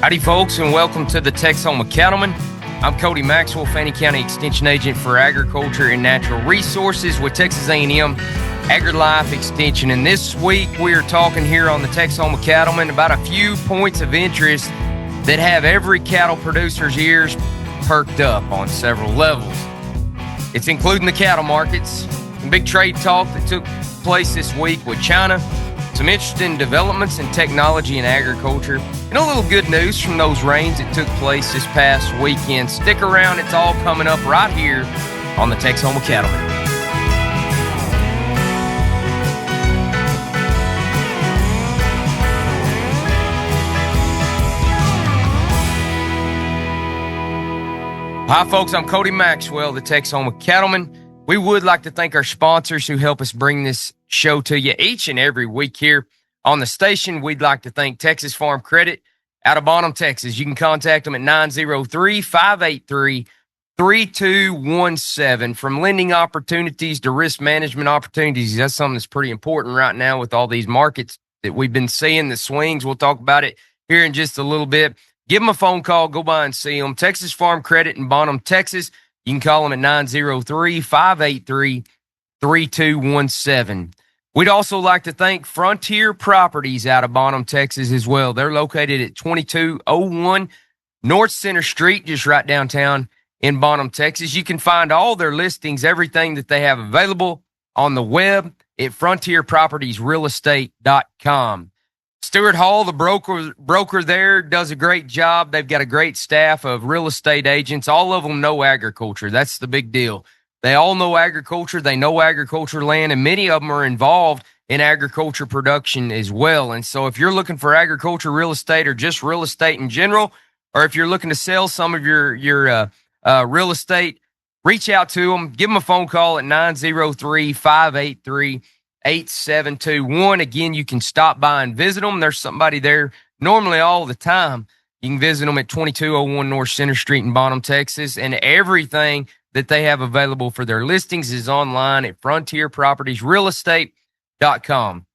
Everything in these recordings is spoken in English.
Howdy, folks, and welcome to the Texoma Cattleman. I'm Cody Maxwell, Fannin County Extension Agent for Agriculture and Natural Resources with Texas A&M AgriLife Extension. And this week, we are talking here on the Texoma Cattleman about a few points of interest that have every cattle producer's ears perked up on several levels. It's including the cattle markets, some big trade talk that took place this week with China, some interesting developments in technology and agriculture, and a little good news from those rains that took place this past weekend. Stick around, it's all coming up right here on the Texoma Cattleman. Hi, folks, I'm Cody Maxwell, the Texoma Cattleman. We would like to thank our sponsors who help us bring this show to you each and every week here on the station. We'd like to thank Texas Farm Credit out of Bonham, Texas. You can contact them at 903-583-3217. From lending opportunities to risk management opportunities, that's something that's pretty important right now with all these markets that we've been seeing, the swings. We'll talk about it here in just a little bit. Give them a phone call. Go by and see them. Texas Farm Credit in Bonham, Texas. You can call them at 903-583-3217. We'd also like to thank Frontier Properties out of Bonham, Texas as well. They're located at 2201 North Center Street, just right downtown in Bonham, Texas. You can find all their listings, everything that they have available on the web at frontierpropertiesrealestate.com. Stuart Hall, the broker there, does a great job. They've got a great staff of real estate agents. All of them know agriculture. That's the big deal. They all know agriculture. They know agriculture land, and many of them are involved in agriculture production as well. And so if you're looking for agriculture real estate or just real estate in general, or if you're looking to sell some of your real estate, reach out to them. Give them a phone call at 903-583-8721. Again, you can stop by and visit them. There's somebody there normally all the time. You can visit them at 2201 North Center Street in Bonham, Texas, and everything that they have available for their listings is online at frontierpropertiesrealestate.com.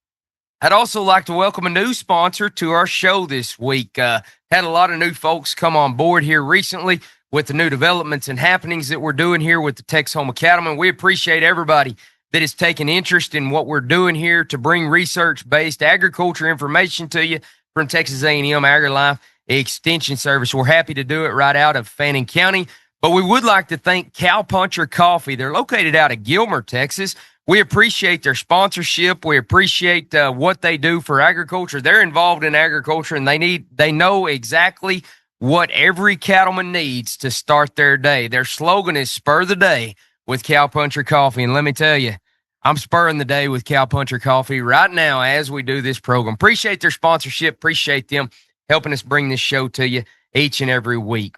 I'd also like to welcome a new sponsor to our show this week. Had a lot of new folks come on board here recently with the new developments and happenings that we're doing here with the Texoma Cattleman. We appreciate everybody that is taking interest in what we're doing here to bring research-based agriculture information to you from Texas A&M AgriLife Extension Service. We're happy to do it right out of Fannin County. But we would like to thank Cowpuncher Coffee. They're located out of Gilmer, Texas. We appreciate their sponsorship. We appreciate what they do for agriculture. They're involved in agriculture, and they know exactly what every cattleman needs to start their day. Their slogan is "Spur the Day" with Cowpuncher Coffee. And let me tell you, I'm spurring the day with Cowpuncher Coffee right now as we do this program. Appreciate their sponsorship. Appreciate them helping us bring this show to you each and every week.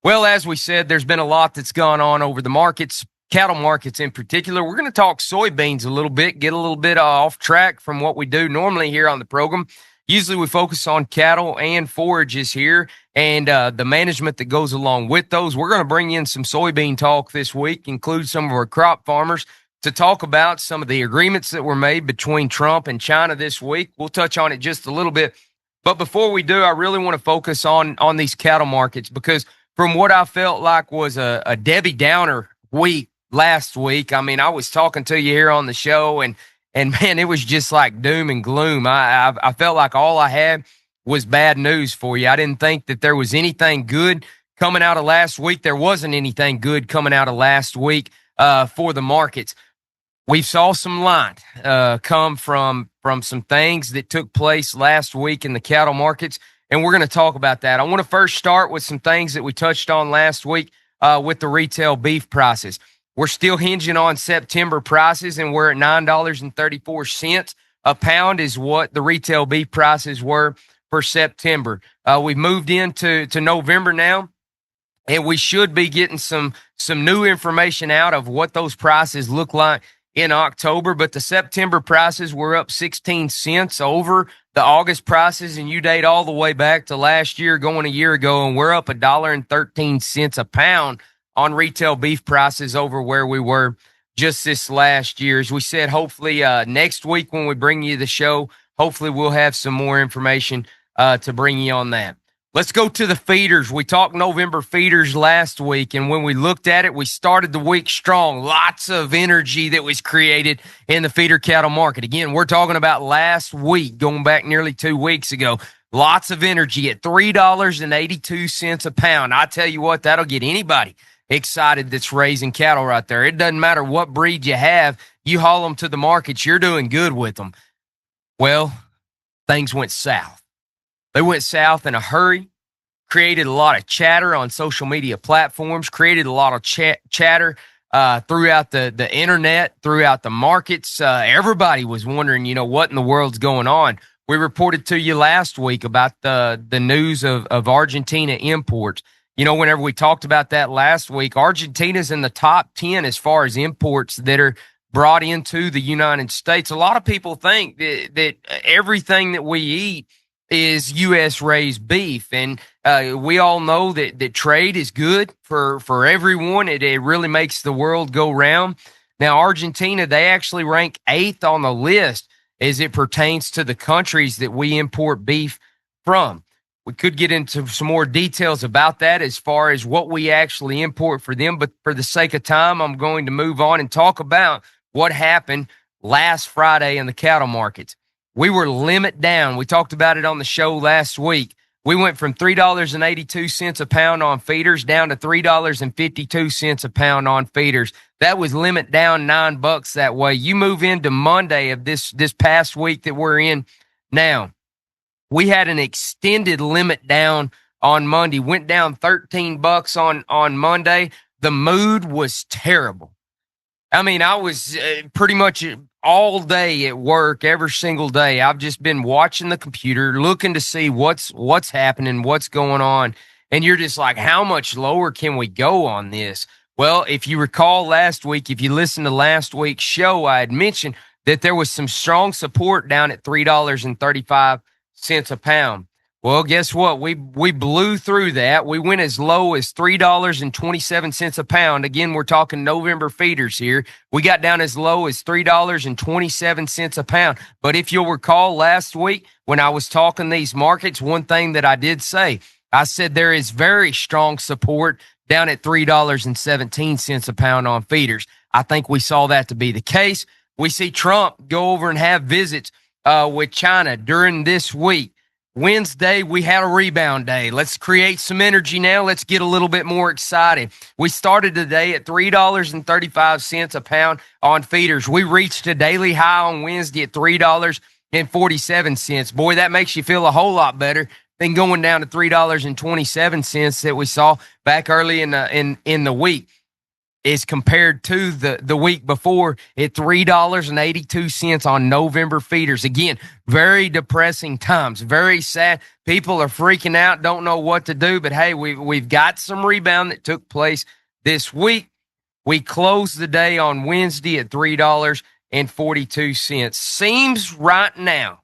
Well, as we said, there's been a lot that's gone on over the markets, cattle markets in particular. We're going to talk soybeans a little bit, get a little bit off track from what we do normally here on the program. Usually we focus on cattle and forages here and the management that goes along with those. We're going to bring in some soybean talk this week, include some of our crop farmers to talk about some of the agreements that were made between Trump and China this week. We'll touch on it just a little bit. But before we do, I really want to focus on these cattle markets because from what I felt like was a Debbie Downer week last week. I mean, I was talking to you here on the show, and man, it was just like doom and gloom. I felt like all I had was bad news for you. I didn't think that there was anything good coming out of last week. There wasn't anything good coming out of last week for the markets. We saw some light come from some things that took place last week in the cattle markets. And we're going to talk about that. I want to first start with some things that we touched on last week with the retail beef prices. We're still hinging on September prices, and we're at $9.34 a pound is what the retail beef prices were for September. We've moved into November now, and we should be getting some new information out of what those prices look like in October. But the September prices were up 16 cents over the August prices, and you date all the way back to last year, going a year ago, and we're up $1.13 a pound on retail beef prices over where we were just this last year. As we said, hopefully next week when we bring you the show, hopefully we'll have some more information to bring you on that. Let's go to the feeders. We talked November feeders last week, and when we looked at it, we started the week strong. Lots of energy that was created in the feeder cattle market. Again, we're talking about last week, going back nearly 2 weeks ago. Lots of energy at $3.82 a pound. I tell you what, that'll get anybody excited that's raising cattle right there. It doesn't matter what breed you have. You haul them to the markets, you're doing good with them. Well, things went south. They went south in a hurry, created a lot of chatter on social media platforms, created a lot of chatter throughout the internet, throughout the markets. Everybody was wondering, what in the world's going on. We reported to you last week about the news of Argentina imports. Whenever we talked about that last week, Argentina's in the top 10 as far as imports that are brought into the United States. A lot of people think that everything that we eat is U.S. raised beef. And we all know that trade is good for everyone. It really makes the world go round. Now, Argentina, they actually rank 8th on the list as it pertains to the countries that we import beef from. We could get into some more details about that as far as what we actually import for them. But for the sake of time, I'm going to move on and talk about what happened last Friday in the cattle markets. We were limit down. We talked about it on the show last week. We went from $3.82 a pound on feeders down to $3.52 a pound on feeders. That was limit down $9 that way. You move into Monday of this past week that we're in now. We had an extended limit down on Monday. Went down $13 on Monday. The mood was terrible. I mean, I was pretty much all day at work, every single day. I've just been watching the computer, looking to see what's happening, what's going on. And you're just like, how much lower can we go on this? Well, if you recall last week, if you listened to last week's show, I had mentioned that there was some strong support down at $3.35 a pound. Well, guess what? We blew through that. We went as low as $3.27 a pound. Again, we're talking November feeders here. We got down as low as $3.27 a pound. But if you'll recall last week when I was talking these markets, one thing that I did say, I said there is very strong support down at $3.17 a pound on feeders. I think we saw that to be the case. We see Trump go over and have visits with China during this week. Wednesday, we had a rebound day. Let's create some energy now. Let's get a little bit more excited. We started today at $3.35 a pound on feeders. We reached a daily high on Wednesday at $3.47. Boy, that makes you feel a whole lot better than going down to $3.27 that we saw back early in the week. Is compared to the week before at $3.82 on November feeders. Again, very depressing times, very sad. People are freaking out, don't know what to do. But hey, we've got some rebound that took place this week. We closed the day on Wednesday at $3.42. Seems right now,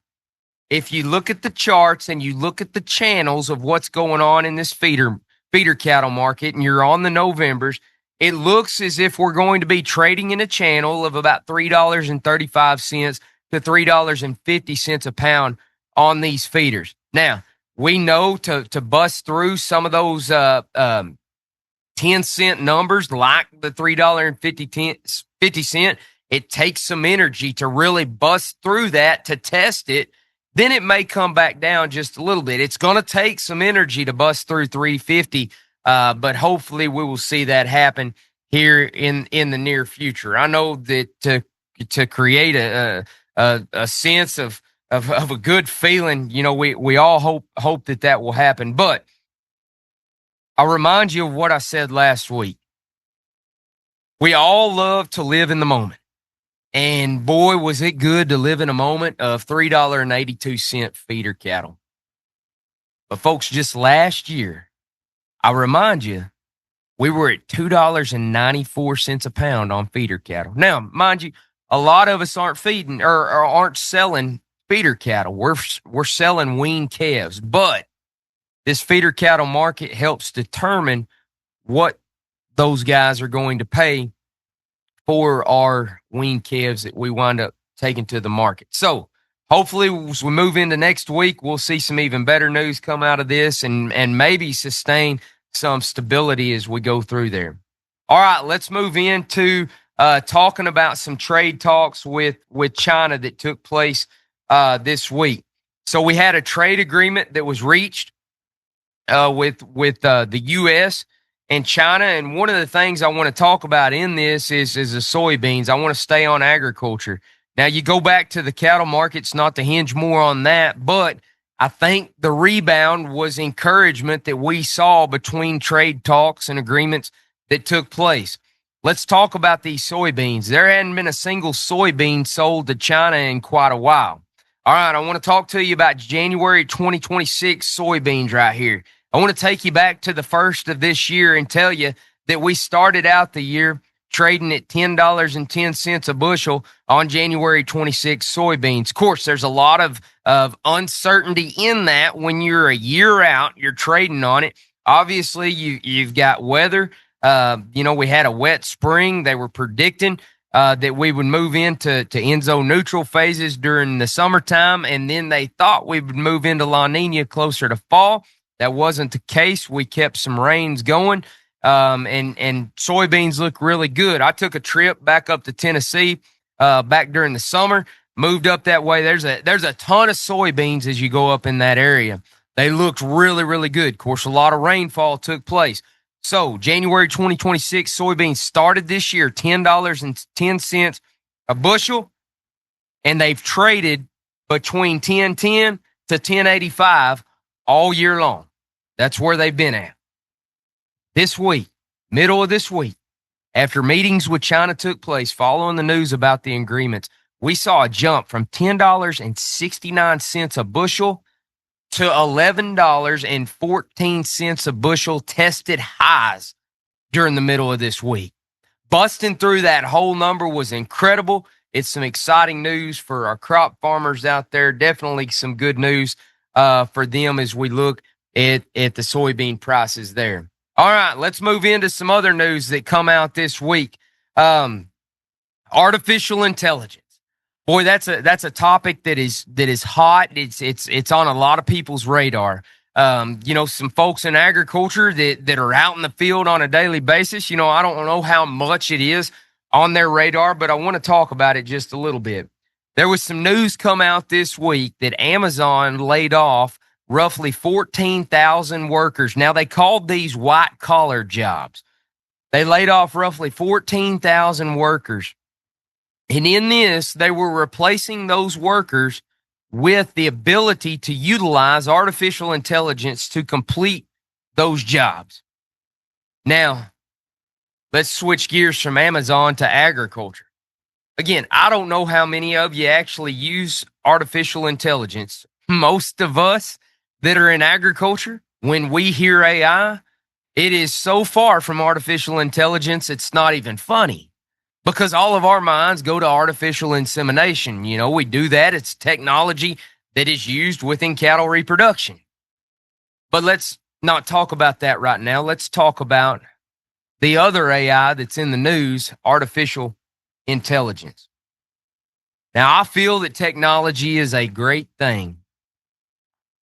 if you look at the charts and you look at the channels of what's going on in this feeder cattle market, and you're on the Novembers, it looks as if we're going to be trading in a channel of about $3.35 to $3.50 a pound on these feeders. Now, we know to bust through some of those 10-cent numbers like the $3.50, it takes some energy to really bust through that to test it. Then it may come back down just a little bit. It's going to take some energy to bust through 350. But hopefully we will see that happen here in the near future. I know that to create a sense of a good feeling, we all hope that will happen. But I'll remind you of what I said last week. We all love to live in the moment. And boy, was it good to live in a moment of $3.82 feeder cattle. But folks, just last year, I remind you, we were at $2.94 a pound on feeder cattle. Now, mind you, a lot of us aren't feeding or aren't selling feeder cattle. We're selling weaned calves, but this feeder cattle market helps determine what those guys are going to pay for our weaned calves that we wind up taking to the market. So hopefully as we move into next week, we'll see some even better news come out of this and maybe sustain some stability as we go through there. All right, let's move into talking about some trade talks with China that took place this week. So we had a trade agreement that was reached with the U.S. and China, and one of the things I want to talk about in this is the soybeans. I want to stay on agriculture. Now, you go back to the cattle markets, not to hinge more on that, but I think the rebound was encouragement that we saw between trade talks and agreements that took place. Let's talk about these soybeans. There hadn't been a single soybean sold to China in quite a while. All right, I want to talk to you about January 2026 soybeans right here. I want to take you back to the first of this year and tell you that we started out the year trading at $10.10 a bushel on January 26 soybeans. Of course, there's a lot of uncertainty in that when you're a year out, you're trading on it. Obviously, you've got weather. We had a wet spring. They were predicting that we would move into end zone neutral phases during the summertime, and then they thought we would move into La Nina closer to fall. That wasn't the case. We kept some rains going, and soybeans look really good. I took a trip back up to Tennessee back during the summer, moved up that way. There's a ton of soybeans as you go up in that area. They looked really, really good. Of course, a lot of rainfall took place. So January 2026 soybeans started this year, $10.10 a bushel, and they've traded between $10.10 to $10.85 all year long. That's where they've been at. This week, middle of this week, after meetings with China took place following the news about the agreements, we saw a jump from $10.69 a bushel to $11.14 a bushel tested highs during the middle of this week. Busting through that whole number was incredible. It's some exciting news for our crop farmers out there. Definitely some good news for them as we look at the soybean prices there. All right, let's move into some other news that come out this week. Artificial intelligence. Boy, that's a topic that is hot. It's on a lot of people's radar. Some folks in agriculture that are out in the field on a daily basis. I don't know how much it is on their radar, but I want to talk about it just a little bit. There was some news come out this week that Amazon laid off roughly 14,000 workers. Now, they called these white-collar jobs. They laid off roughly 14,000 workers. And in this, they were replacing those workers with the ability to utilize artificial intelligence to complete those jobs. Now, let's switch gears from Amazon to agriculture. Again, I don't know how many of you actually use artificial intelligence. Most of us that are in agriculture, when we hear AI, it is so far from artificial intelligence, it's not even funny. Because all of our minds go to artificial insemination. We do that. It's technology that is used within cattle reproduction. But let's not talk about that right now. Let's talk about the other AI that's in the news, artificial intelligence. Now, I feel that technology is a great thing.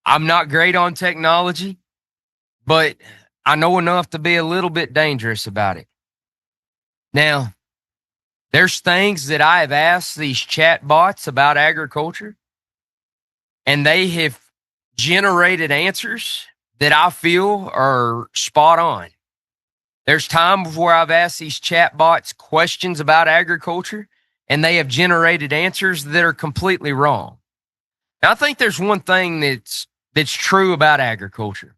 I'm not great on technology, but I know enough to be a little bit dangerous about it. Now, there's things that I have asked these chat bots about agriculture, and they have generated answers that I feel are spot on. There's times where I've asked these chat bots questions about agriculture, and they have generated answers that are completely wrong. Now, I think there's one thing that's true about agriculture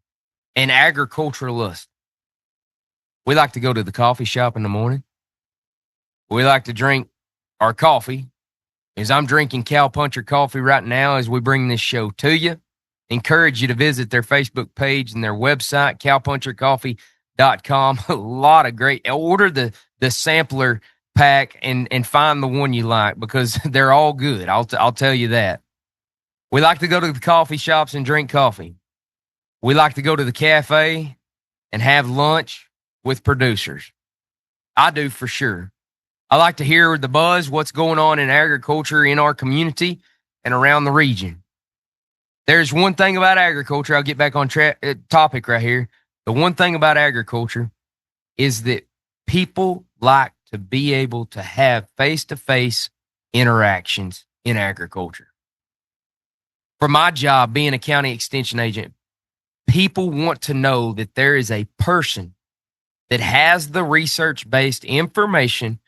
and agriculturalists. We like to go to the coffee shop in the morning. We like to drink our coffee. As I'm drinking Cowpuncher coffee right now as we bring this show to you. Encourage you to visit their Facebook page and their website, cowpunchercoffee.com. A lot of great. Order the sampler pack and find the one you like because they're all good. I'll tell you that. We like to go to the coffee shops and drink coffee. We like to go to the cafe and have lunch with producers. I do for sure. I like to hear the buzz, what's going on in agriculture in our community. and around the region. There's one thing about agriculture. I'll get back on topic right here. The one thing about agriculture is that people like to be able to have face-to-face interactions in agriculture. For my job, being a county extension agent, people want to know that there is a person that has the research-based information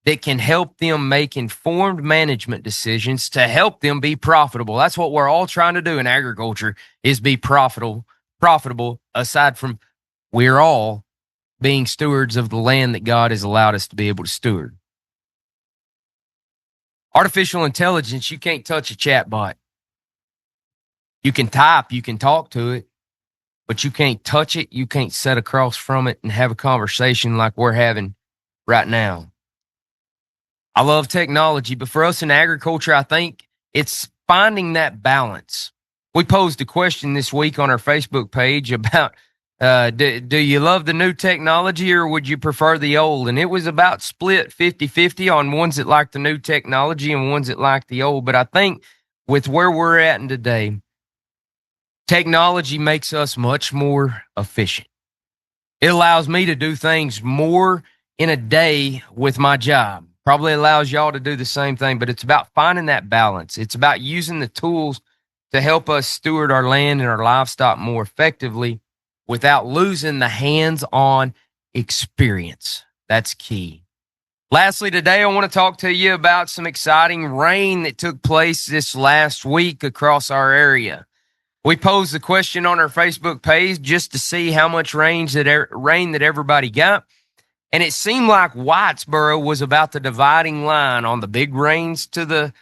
that can help them make informed management decisions to help them be profitable. That's what we're all trying to do in agriculture, is be profitable, aside from we're all being stewards of the land that God has allowed us to be able to steward. Artificial intelligence, you can't touch a chatbot. You can type, you can talk to it, but you can't touch it. You can't sit across from it and have a conversation like we're having right now. I love technology, but for us in agriculture, I think it's finding that balance. We posed a question this week on our Facebook page about, do you love the new technology or would you prefer the old? And it was about split 50-50 on ones that like the new technology and ones that like the old. But I think with where we're at in today, technology makes us much more efficient. It allows me to do things more in a day with my job. Probably allows y'all to do the same thing, but it's about finding that balance. It's about using the tools to help us steward our land and our livestock more effectively without losing the hands-on experience. That's key. Lastly, today I want to talk to you about some exciting rain that took place this last week across our area. We posed the question on our Facebook page just to see how much rain that everybody got. And it seemed like Whitesboro was about the dividing line on the big rains to the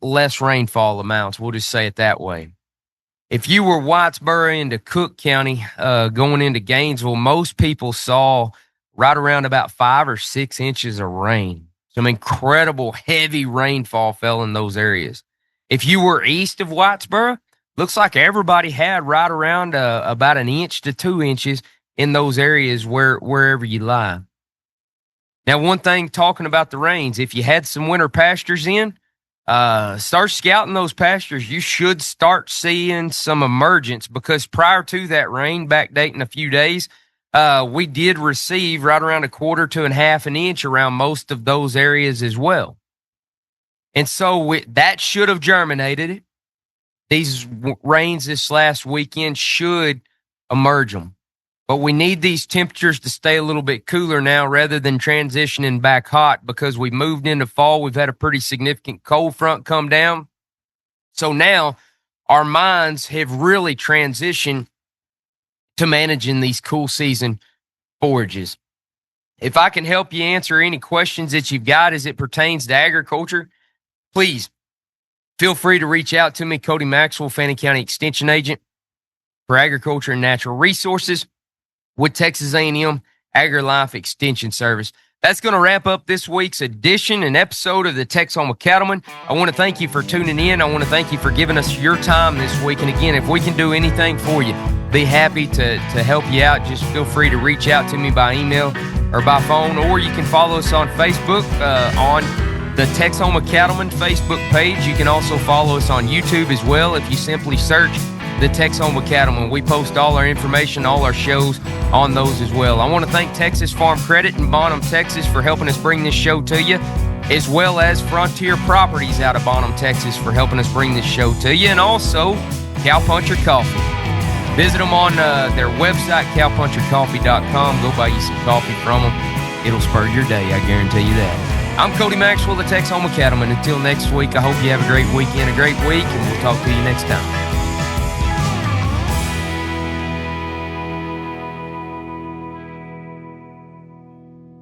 less rainfall amounts. We'll just say it that way. If you were Whitesboro into Cook County going into Gainesville, most people saw right around about 5 or 6 inches of rain. Some incredible heavy rainfall fell in those areas. If you were east of Whitesboro, looks like everybody had right around about 1 inch to 2 inches in those areas wherever you lie. Now, one thing talking about the rains, if you had some winter pastures in, start scouting those pastures. You should start seeing some emergence because prior to that rain, backdating a few days, we did receive right around 1/4 to 1/2 an inch around most of those areas as well. And so that should have germinated. These rains this last weekend should emerge them. But we need these temperatures to stay a little bit cooler now rather than transitioning back hot because we moved into fall. We've had a pretty significant cold front come down. So now our minds have really transitioned to managing these cool season forages. If I can help you answer any questions that you've got as it pertains to agriculture, please feel free to reach out to me, Cody Maxwell, Fannin County Extension Agent for Agriculture and Natural Resources with Texas A&M AgriLife Extension Service. That's going to wrap up this week's edition and episode of the Texoma Cattleman. I want to thank you for tuning in. I want to thank you for giving us your time this week. And again, if we can do anything for you, be happy to help you out. Just feel free to reach out to me by email or by phone, or you can follow us on Facebook on the Texoma Cattleman Facebook page. You can also follow us on YouTube as well if you simply search the Texoma Cattleman. We post all our information, all our shows on those as well. I want to thank Texas Farm Credit in Bonham, Texas for helping us bring this show to you, as well as Frontier Properties out of Bonham, Texas for helping us bring this show to you, and also Cowpuncher Coffee. Visit them on their website, cowpunchercoffee.com. Go buy you some coffee from them. It'll spur your day, I guarantee you that. I'm Cody Maxwell, the Texoma Cattleman. Until next week, I hope you have a great weekend, a great week, and we'll talk to you next time.